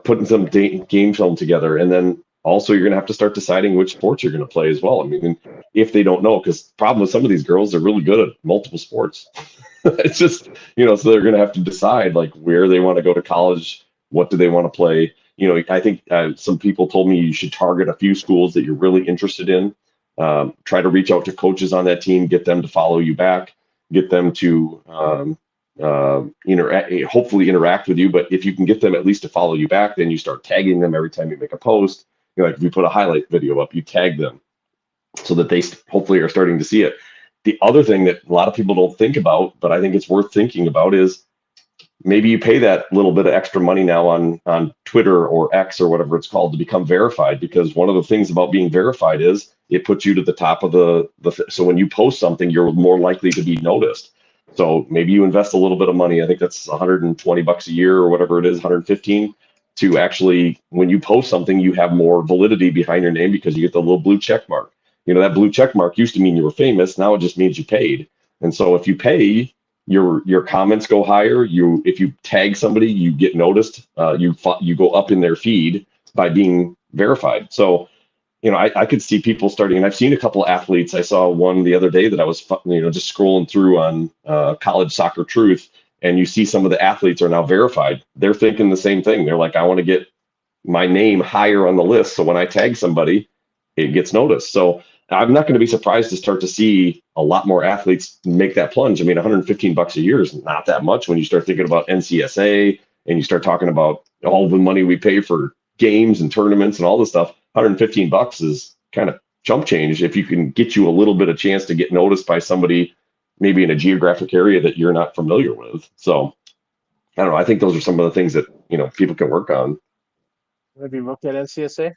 putting some game film together, and then also you're going to have to start deciding which sports you're going to play as well. I mean, if they don't know, because the problem with some of these girls, they're really good at multiple sports. It's just, so they're going to have to decide like where they want to go to college, what do they want to play. I think some people told me you should target a few schools that you're really interested in. Try to reach out to coaches on that team, get them to follow you back, get them to hopefully interact with you. But if you can get them at least to follow you back, then you start tagging them every time you make a post. Like if you put a highlight video up, you tag them so that they hopefully are starting to see it. The other thing that a lot of people don't think about, but I think it's worth thinking about, is maybe you pay that little bit of extra money now on Twitter or X or whatever it's called to become verified, because one of the things about being verified is it puts you to the top of so when you post something, you're more likely to be noticed. So maybe you invest a little bit of money. I think that's $120 a year or whatever it is, 115, to actually, when you post something, you have more validity behind your name, because you get the little blue check mark. That blue check mark used to mean you were famous. Now it just means you paid. And so if you pay, your comments go higher. If you tag somebody, you get noticed. You go up in their feed by being verified. So I could see people starting, and I've seen a couple of athletes. I saw one the other day that I was just scrolling through on College Soccer Truth, and you see some of the athletes are now verified. They're thinking the same thing. They're like, I want to get my name higher on the list, so when I tag somebody, it gets noticed. So I'm not going to be surprised to start to see a lot more athletes make that plunge. I mean, $115 a year is not that much when you start thinking about NCSA and you start talking about all the money we pay for games and tournaments and all this stuff. $115 is kind of chump change if you can get you a little bit of chance to get noticed by somebody maybe in a geographic area that you're not familiar with. So I don't know. I think those are some of the things that, people can work on. Have you looked at NCSA?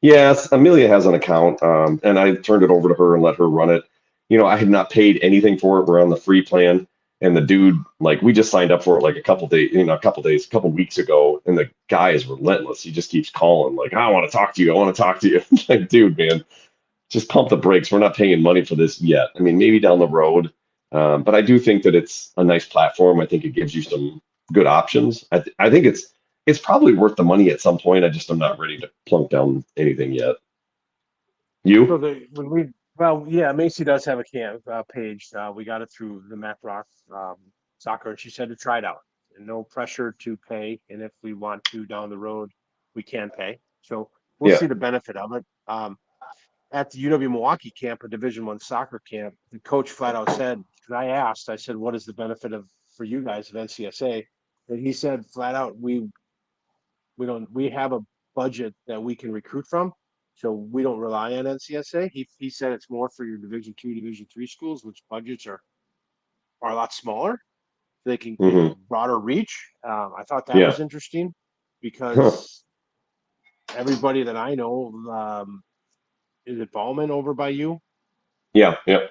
Yes, Amelia has an account, and I turned it over to her and let her run it. I had not paid anything for it. We're on the free plan, and the dude, like, we just signed up for it like a couple days, a couple weeks ago, and the guy is relentless. He just keeps calling, like, I want to talk to you. I want to talk to you. Like, dude, man, just pump the brakes. We're not paying money for this yet. I mean, maybe down the road, but I do think that it's a nice platform. I think it gives you some good options. I think it's probably worth the money at some point. I just am not ready to plunk down anything yet. So You? yeah, Macy does have a page. We got it through the Math Rock soccer, and she said to try it out. And no pressure to pay, and if we want to down the road, we can pay. So we'll Yeah. see the benefit of it. At the UW Milwaukee camp, a Division I soccer camp, the coach flat out said, because I said, what is the benefit of for you guys of NCSA? And he said flat out, we have a budget that we can recruit from, so we don't rely on NCSA. He said it's more for your Division II, Division III schools, which budgets are a lot smaller. They can get Hmm. broader reach. I thought that Yeah. was interesting Huh. because everybody that I know, is it Ballman over by you? Yeah. Yeah.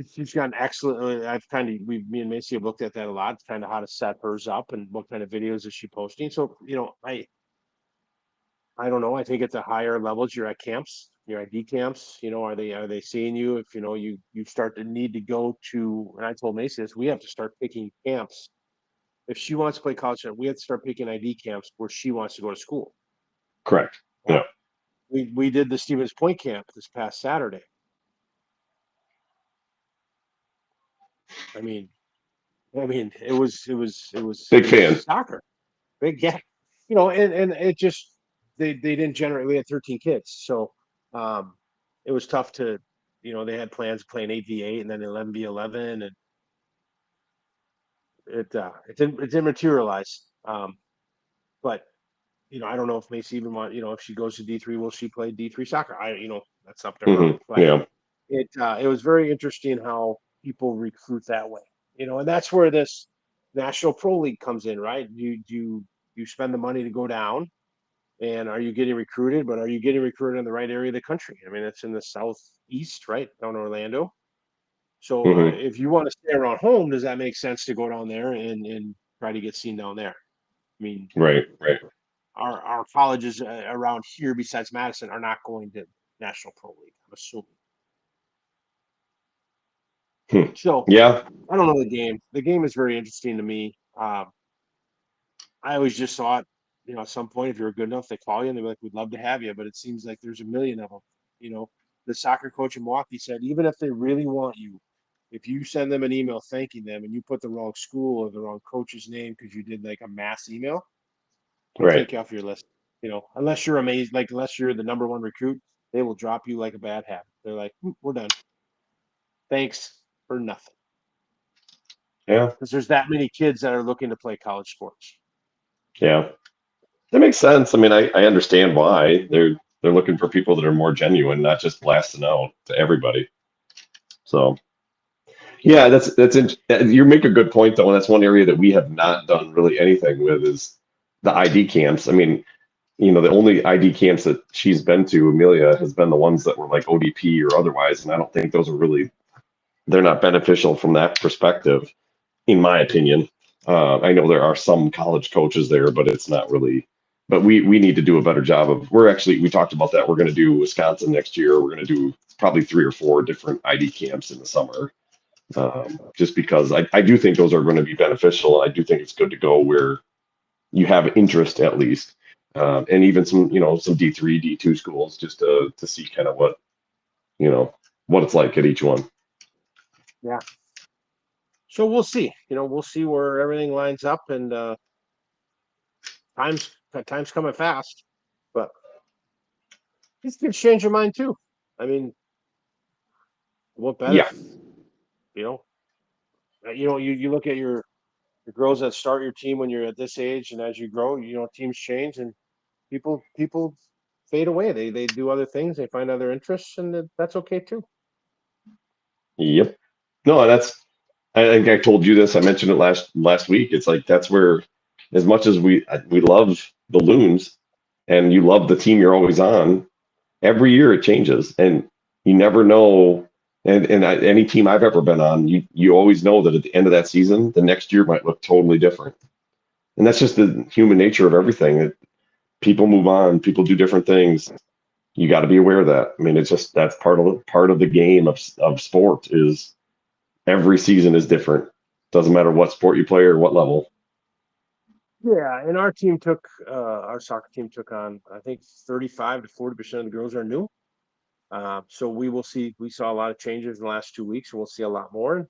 She's got an excellent. Me and Macy have looked at that a lot, kind of how to set hers up and what kind of videos is she posting. So I don't know. I think at the higher levels, you're at camps, your ID camps. Are they seeing you? If you start to need to go to, and I told Macy this, we have to start picking camps. If she wants to play college, we have to start picking ID camps where she wants to go to school. Correct. Yeah. We did the Stevens Point camp this past Saturday. I mean, it was Big fan. soccer, big, yeah, you know, and it just they didn't generate. We had 13 kids, so um, it was tough to, you know, they had plans of playing 8v8 and then 11v11, and it didn't materialize. But you know, I don't know if Macy even want, you know, if she goes to D3, will she play D3 soccer? You know, that's up to her. But Yeah. it was very interesting how people recruit that way, you know, and that's where this National Pro League comes in, right? You spend the money to go down, and are you getting recruited? But are you getting recruited in the right area of the country? I mean, it's in the southeast, right, down in Orlando. So Hmm. if you want to stay around home, does that make sense to go down there and try to get seen down there? I mean, Right. Right. our colleges around here besides Madison are not going to National Pro League, I'm assuming. Hmm. So Yeah. I don't know the game. The game is very interesting to me. I always just thought, you know, at some point, if you're good enough, they call you and they're like, "We'd love to have you," but it seems like there's a million of them. You know, the soccer coach in Milwaukee said, even if they really want you, if you send them an email thanking them and you put the wrong school or the wrong coach's name because you did like a mass email, they'll Right. take you off your list. You know, unless you're amazed, like unless you're the number one recruit, they will drop you like a bad habit. They're like, "We're done. Thanks for nothing." Yeah. Because there's that many kids that are looking to play college sports. Yeah. That makes sense. I mean, I understand why they're looking for people that are more genuine, not just blasting out to everybody. So yeah, you make a good point though, and that's one area that we have not done really anything with is the ID camps. I mean, you know, the only ID camps that she's been to, Amelia, has been the ones that were like ODP or otherwise, and I don't think those are really they're not beneficial from that perspective, in my opinion. I know there are some college coaches there, but it's not really. But we need to do a better job of. We talked about that. We're going to do Wisconsin next year. We're going to do probably 3 or 4 different ID camps in the summer, just because I do think those are going to be beneficial. I do think it's good to go where you have interest at least, and even some D3, D2 schools just to see kind of what it's like at each one. Yeah. So we'll see. You know, we'll see where everything lines up, and time's coming fast. But these kids change your mind too. I mean, what better? Yeah, You know, you look at your girls that start your team when you're at this age, and as you grow, you know, teams change and people fade away. They do other things. They find other interests, and that's okay too. yep. No, I think I told you this. I mentioned it last week. It's like that's where, as much as we love the Loons, and you love the team you're always on, every year it changes, and you never know. And any team I've ever been on, you always know that at the end of that season, the next year might look totally different. And that's just the human nature of everything. People move on, people do different things. You got to be aware of that. I mean, it's just that's part of the game of sport is every season is different. Doesn't matter what sport you play or what level. Yeah, and our soccer team took on, I think, 35 to 40% of the girls are new. So we will see. We saw a lot of changes in the last 2 weeks, and we'll see a lot more.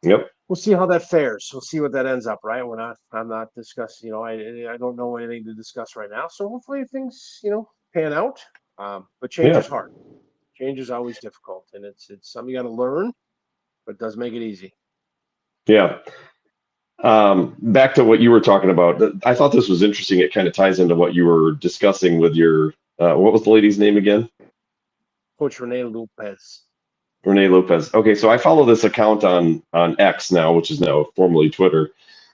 Yep. We'll see how that fares. We'll see what that ends up. Right? I'm not discussing. You know, I don't know anything to discuss right now. So hopefully things, you know, pan out. But change Yeah. is hard. Change is always difficult, and it's something you got to learn, but it does make it easy. Yeah. Back to what you were talking about. I thought this was interesting. It kind of ties into what you were discussing with your what was the lady's name again? Coach Renee Lopez. Renee Lopez. Okay, so I follow this account on X now, which is now formerly Twitter,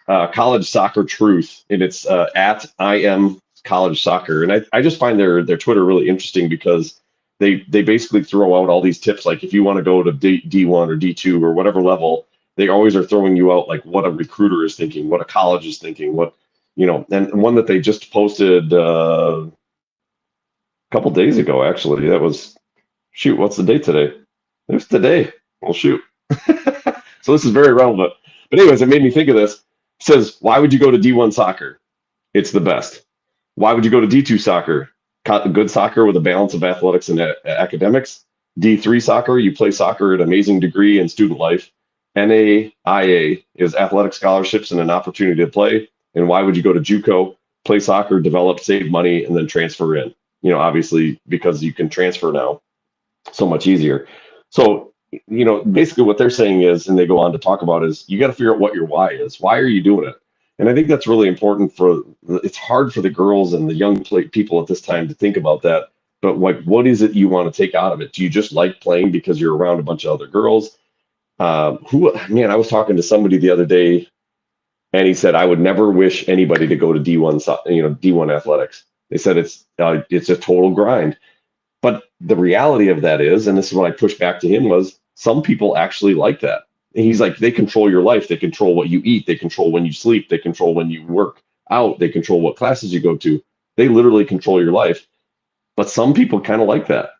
College Soccer Truth, and it's at I am College Soccer, and I just find their Twitter really interesting because they basically throw out all these tips, like if you want to go to D1 or D2 or whatever level, they always are throwing you out like what a recruiter is thinking, what a college is thinking, and one that they just posted a couple days ago, actually, that was shoot, what's the date today? It was today. Well, shoot. So this is very relevant. But anyways, it made me think of this. It says, why would you go to D1 soccer? It's the best. Why would you go to D2 soccer? Good soccer with a balance of athletics and academics. D3 soccer, you play soccer at an amazing degree in student life. NAIA is athletic scholarships and an opportunity to play. And why would you go to JUCO, play soccer, develop, save money, and then transfer in? Obviously because you can transfer now so much easier. So, basically what they're saying is, and they go on to talk about is you got to figure out what your why is. Why are you doing it? And I think that's really important it's hard for the girls and the young people at this time to think about that. But like, what is it you want to take out of it? Do you just like playing because you're around a bunch of other girls? Man, I was talking to somebody the other day and he said, I would never wish anybody to go to D1, D1 athletics. They said it's a total grind. But the reality of that is, and this is what I pushed back to him, was some people actually like that. And he's like, they control your life. They control what you eat. They control when you sleep. They control when you work out. They control what classes you go to. They literally control your life. But some people kind of like that.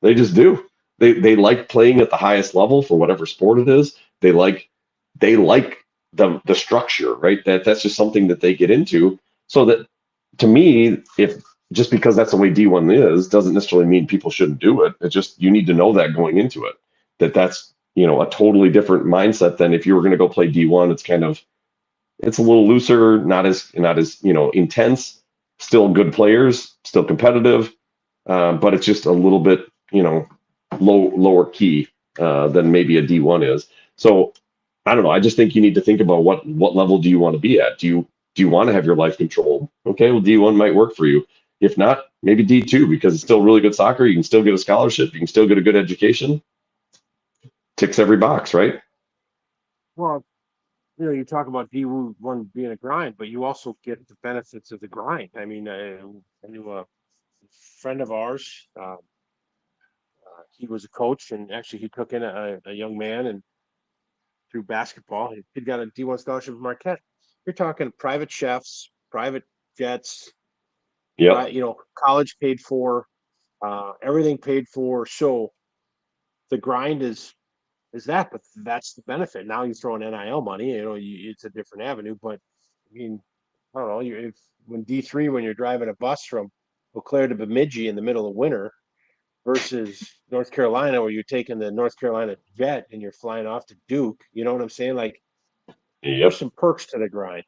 They just do. They like playing at the highest level for whatever sport it is. They like the structure, right? That's just something that they get into. So that to me, if just because that's the way D1 is, doesn't necessarily mean people shouldn't do it. It's just you need to know that going into it, that's a totally different mindset than if you were going to go play D1. It's a little looser, not as intense. Still good players, still competitive, but it's just a little bit lower key than maybe a D1 is. So I don't know. I just think you need to think about what level do you want to be at. Do you want to have your life controlled? Okay, well D1 might work for you. If not, maybe D2 because it's still really good soccer. You can still get a scholarship. You can still get a good education. Ticks every box, right? Well, you talk about D1 being a grind, but you also get the benefits of the grind. I mean, I knew a friend of ours. He was a coach, and actually, he took in a young man, and through basketball, he got a D1 scholarship at Marquette. You're talking private chefs, private jets, Yeah. college paid for, everything paid for. So the grind is that, but that's the benefit. Now you throw in NIL money, it's a different avenue. But I mean, I don't know. When D3, when you're driving a bus from Eau Claire to Bemidji in the middle of winter versus North Carolina, where you're taking the North Carolina jet and you're flying off to Duke, you know what I'm saying? Like, there's Yep. some perks to the grind.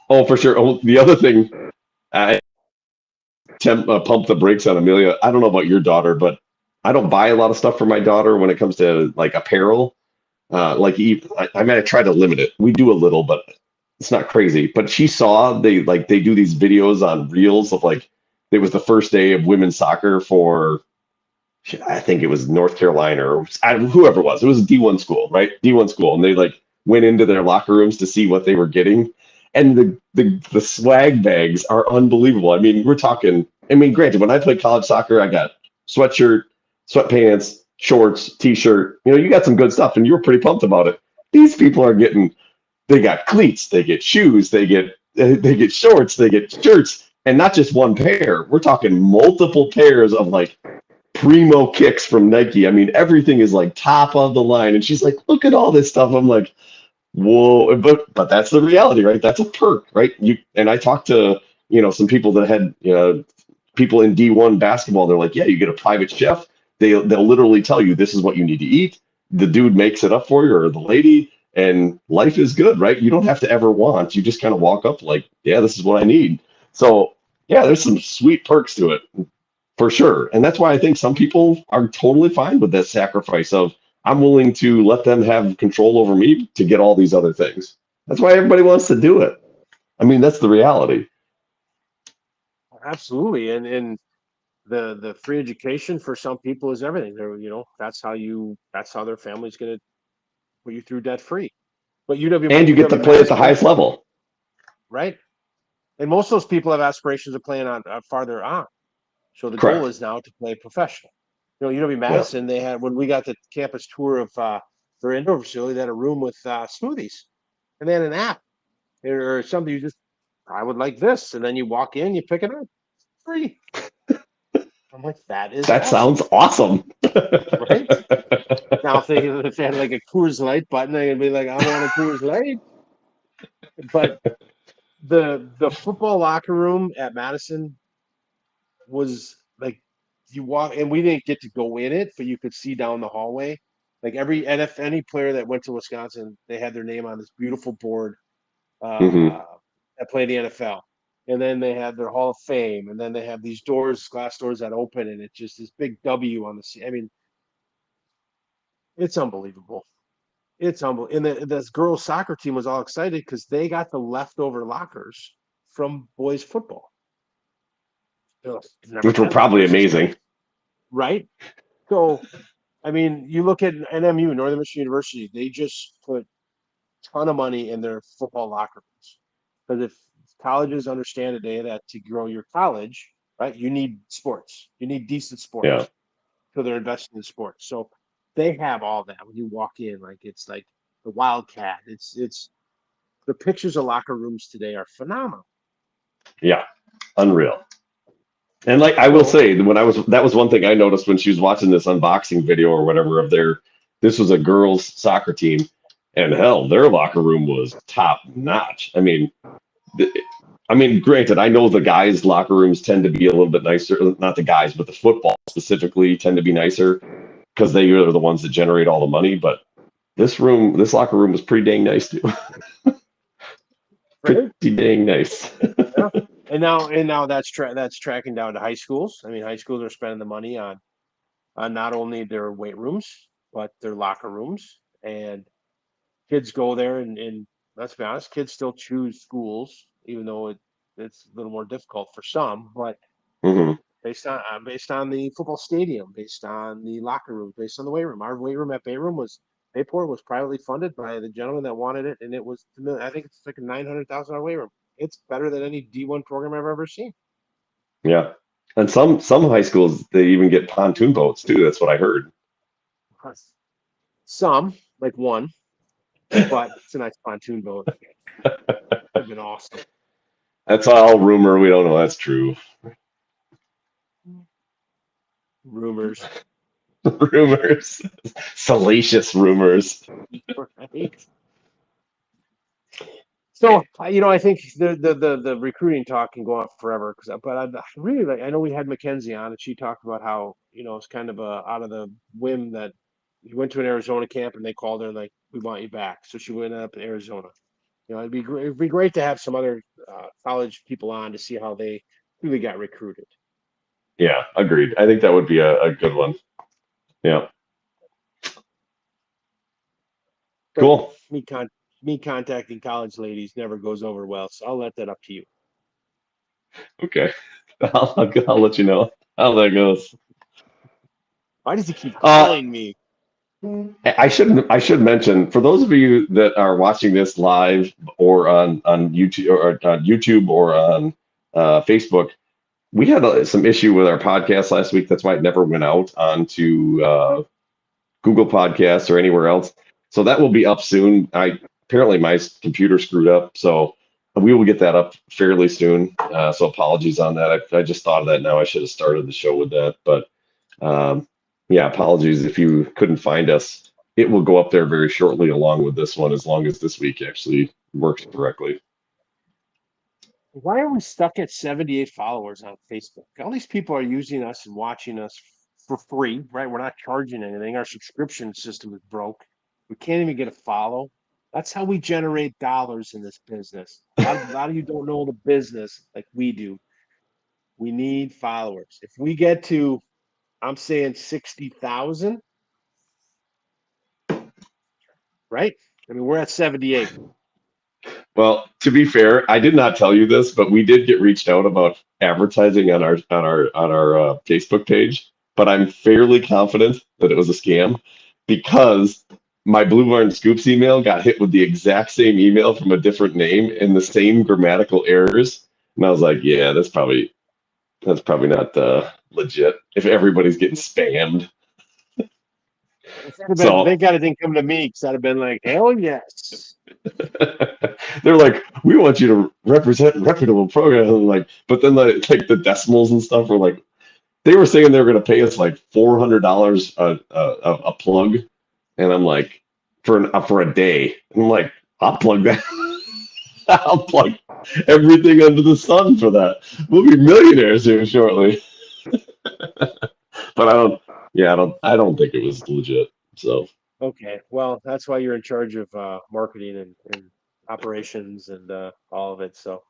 Oh, for sure. Oh, the other thing, I pump the brakes on Amelia. I don't know about your daughter, but I don't buy a lot of stuff for my daughter when it comes to like apparel. I mean, I try to limit it. We do a little, but it's not crazy. But she saw they do these videos on reels of like it was the first day of women's soccer for I think it was North Carolina or whoever it was. It was a D1 school, right? D1 school, and they like went into their locker rooms to see what they were getting, and the swag bags are unbelievable. I mean, we're talking. I mean, granted, when I played college soccer, I got sweatshirt, sweatpants, shorts, t-shirt. You got some good stuff, and you were pretty pumped about it. These people are getting. They got cleats, they get shoes, they get shorts, they get shirts, and not just one pair. We're talking multiple pairs of like primo kicks from Nike. I mean, everything is like top of the line. And she's like, look at all this stuff. I'm like, whoa, but that's the reality, right? That's a perk, right? I talked to, some people that had, people in D1 basketball. They're like, yeah, you get a private chef. They'll literally tell you this is what you need to eat. The dude makes it up for you or the lady, and life is good, right? You don't have to ever want. You just kind of walk up like, yeah, this is what I need. So yeah, there's some sweet perks to it. For sure. And that's why I think some people are totally fine with that sacrifice of I'm willing to let them have control over me to get all these other things. That's why everybody wants to do it. I mean, that's the reality. Absolutely. And the free education for some people is everything. That's how their family's going to put you through debt free. But And you get to play at the highest level. Right? And most of those people have aspirations of playing on farther on. So the Correct. goal is now to play professional. UW-Madison, They had, when we got the campus tour of their indoor facility, they had a room with smoothies, and they had an app or something. I would like this, and then you walk in, you pick it up, free. I'm like, that awesome. Sounds awesome, right? Now, if they had like a Coors Light button, they'd be like, I want a Coors Light. But the football locker room at Madison was like you walk, and we didn't get to go in it, but you could see down the hallway. Like any player that went to Wisconsin, they had their name on this beautiful board Hmm. that played the NFL. And then they had their Hall of Fame, and then they have these doors, glass doors that open, and it's just this big W on the. I mean, it's unbelievable. It's humble. And this girls' soccer team was all excited because they got the leftover lockers from boys' football. Ugh, never Which were had that. probably This is amazing. right. So, I mean, you look at NMU, Northern Michigan University, they just put a ton of money in their football locker rooms. Because if colleges understand today that to grow your college, right, you need sports. You need decent Yeah. sports. So they're investing in sports. So they have all that when you walk in, like it's like the Wildcat. It's the pictures of locker rooms today are phenomenal. Yeah. Unreal. And like I will So say, that was one thing I noticed when she was watching this unboxing video or whatever of this was a girls' soccer team, and hell, their locker room was top notch. th- I mean, granted, I know the guys' locker rooms tend to be a little bit nicer. Not the guys, but the football specifically tend to be nicer because they are the ones that generate all the money. But this locker room was pretty dang nice too. Pretty right, dang nice. yeah. And now that's tracking down to high schools. I mean, high schools are spending the money on not only their weight rooms but their locker rooms, and kids go there and let's be honest, kids still choose schools even though it's a little more difficult for some, but Hmm. based on the football stadium, based on the locker room, based on the weight room. Our weight room at Bayroom Bayport was privately funded by the gentleman that wanted it, and it was I think it's like a $900,000 weight room. It's better than any D1 program I've ever seen. Yeah. And some high schools they even get pontoon boats too. That's what I heard. Some, like one, but it's a nice pontoon boat. Would have been awesome. That's all rumor. We don't know that's true. Rumors, Rumors, salacious rumors. right? So I think the recruiting talk can go on forever. But I really like. I know we had Mackenzie on, and she talked about how it's kind of out of the whim that he went to an Arizona camp, and they called her and like, we want you back. So she went up in Arizona. It'd be great to have some other college people on to see how they really got recruited. Yeah, agreed. I think that would be a good one. Yeah, But cool. me con me contacting college ladies never goes over well, so I'll let that up to you. Okay, I'll let you know how that goes. Why does he keep Uh, calling me? I should mention for those of you that are watching this live or on YouTube or on Facebook, we had some issue with our podcast last week. That's why it never went out onto Google Podcasts or anywhere else. So that will be up soon. I apparently my computer screwed up, so we will get that up fairly soon. So apologies on that. I just thought of that now. I should have started the show with that, but um, yeah, apologies if you couldn't find us. It will go up there very shortly, along with this one, as long as this week actually works correctly. Why are we stuck at 78 followers on Facebook? All these people are using us and watching us for free, right? We're not charging anything. Our subscription system is broke. We can't even get a follow. That's how we generate dollars in this business. A lot of you don't know the business like we do. We need followers. If we get to, I'm saying 60,000, right? I mean, we're at 78. Well, to be fair, I did not tell you this, but we did get reached out about advertising on our Facebook page. But I'm fairly confident that it was a scam because my Blue Barn Scoops email got hit with the exact same email from a different name and the same grammatical errors. And I was like, yeah, that's probably not legit if everybody's getting spammed. They So got it didn't come to me because I'd have been like, hell yes. they're like, we want you to represent reputable programs. And like, but then like the decimals and stuff were like, they were saying they were going to pay us like $400 a plug, and I'm like, for a day. And I'm like, I'll plug that. I'll plug everything under the sun for that. We'll be millionaires here shortly. But I don't think it was legit. So Okay, well, that's why you're in charge of marketing and operations and all of it. So,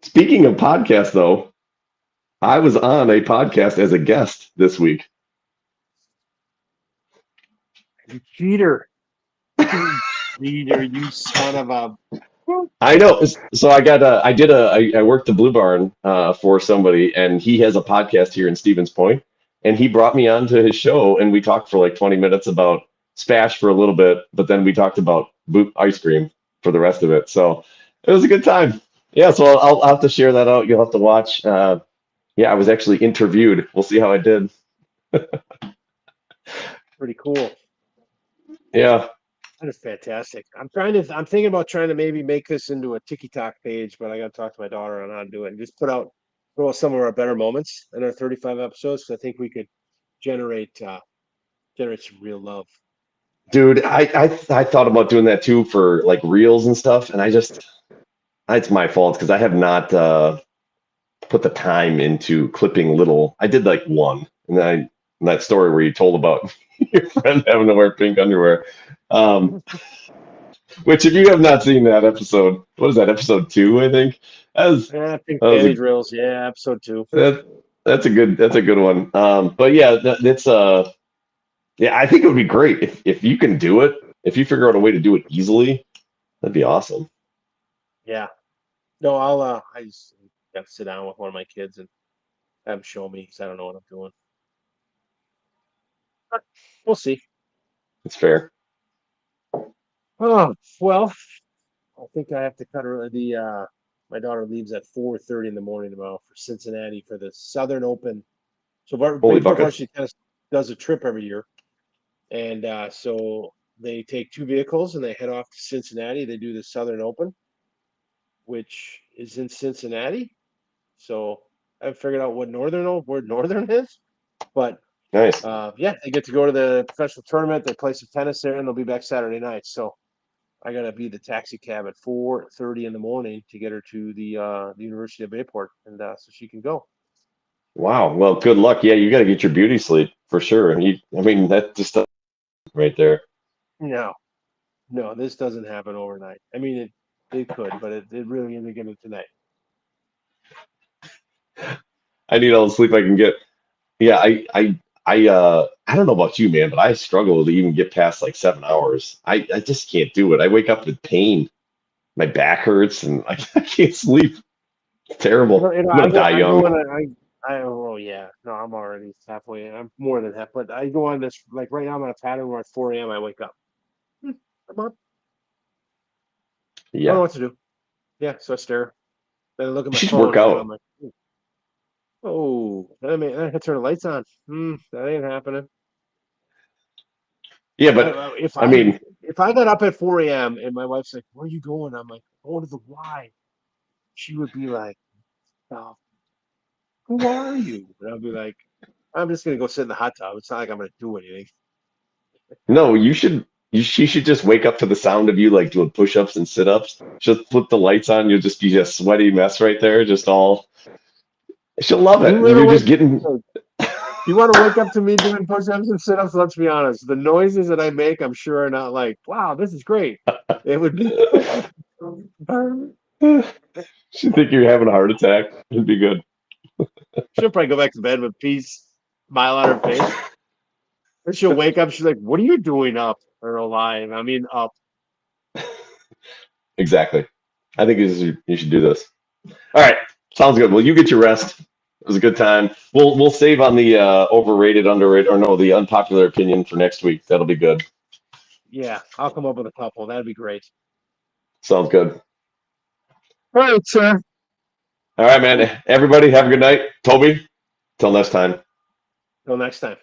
speaking of podcasts, though, I was on a podcast as a guest this week. you cheater, you cheater, you son of a. I know. So I worked the Blue Barn for somebody, and he has a podcast here in Stevens Point, and he brought me onto his show, and we talked for like 20 minutes about Spash for a little bit, but then we talked about ice cream for the rest of it. So it was a good time. Yeah, so I'll have to share that out. You'll have to watch. Yeah, I was actually interviewed. We'll see how I did. Pretty cool. Yeah. That is fantastic. I'm thinking about trying to maybe make this into a TikTok page, but I got to talk to my daughter on how to do it and just throw out some of our better moments in our 35 episodes. 'Cause I think we could generate, generate some real love. Dude, I thought about doing that too for like reels and stuff, and it's my fault because I have not put the time into clipping little. I did like one, and then that story where you told about your friend having to wear pink underwear. Um, which, if you have not seen that episode, what is that, episode 2, I think? That was, Yeah, pink that was panty a, drills. Yeah, episode 2. that's a good one. But yeah, that's yeah, I think it would be great if you can do it. If you figure out a way to do it easily, that'd be awesome. Yeah. No, I just got to sit down with one of my kids and have them show me because I don't know what I'm doing. But we'll see. It's fair. Oh, well, I think I have to cut her my daughter leaves at 4:30 in the morning tomorrow for Cincinnati for the Southern Open. So Holy Bayport buckets. Varsity Tennis does a trip every year. And so they take 2 vehicles and they head off to Cincinnati. They do the Southern Open, which is in Cincinnati. So I haven't figured out where Northern is, but Nice. yeah, they get to go to the professional tournament. They play some tennis there, and they'll be back Saturday night. So I gotta be the taxi cab at 4:30 in the morning to get her to the University of Bayport, and so she can go. Wow. Well, good luck. Yeah, you got to get your beauty sleep for sure. I mean, that's just right there. No, no, this doesn't happen overnight. I mean, it could, but it really isn't gonna tonight. I need all the sleep I can get. Yeah, I don't know about you, man, but I struggle to even get past like 7 hours. I just can't do it. I wake up with pain. My back hurts and I can't sleep. It's terrible. I'm gonna die I go young. on oh yeah, no, I'm already halfway. I'm more than half, but I go on this like right now. I'm on a pattern where at 4 a.m. I wake up. I'm up. I don't know Yeah. what to do. Yeah, so I stare. Then I look at You my should phone work and I'm out. like, oh, I had to turn the lights on. That ain't happening. Yeah, I, but I- if I I mean, if I got up at 4 a.m. and my wife's like, "Where are you going?" I'm like, "Going to the Y." She would be like, "Oh, who are you?" And I'll be like, "I'm just gonna go sit in the hot tub. It's not like I'm gonna do anything." no, she should just wake up to the sound of you like doing push-ups and sit-ups. Just flip the lights on, you'll just be a sweaty mess right there, just all she'll love it. You And ever you're wake? just getting You want to wake up to me doing push-ups and sit-ups? Let's be honest. The noises that I make, I'm sure are not like, "Wow, this is great." It would be. she'd think you're having a heart attack. It'd be good. She'll probably go back to bed with peace, smile on her face. And she'll wake up. She's like, "What are you doing up or alive? I mean, up." Exactly. I think you should do this. All right. Sounds good. Well, you get your rest. It was a good time. We'll save on the overrated, underrated, or no, the unpopular opinion for next week. That'll be good. Yeah, I'll come up with a couple. That'd be great. Sounds good. All right, sir. All right, man. Everybody have a good night. Toby, till next time. Till next time.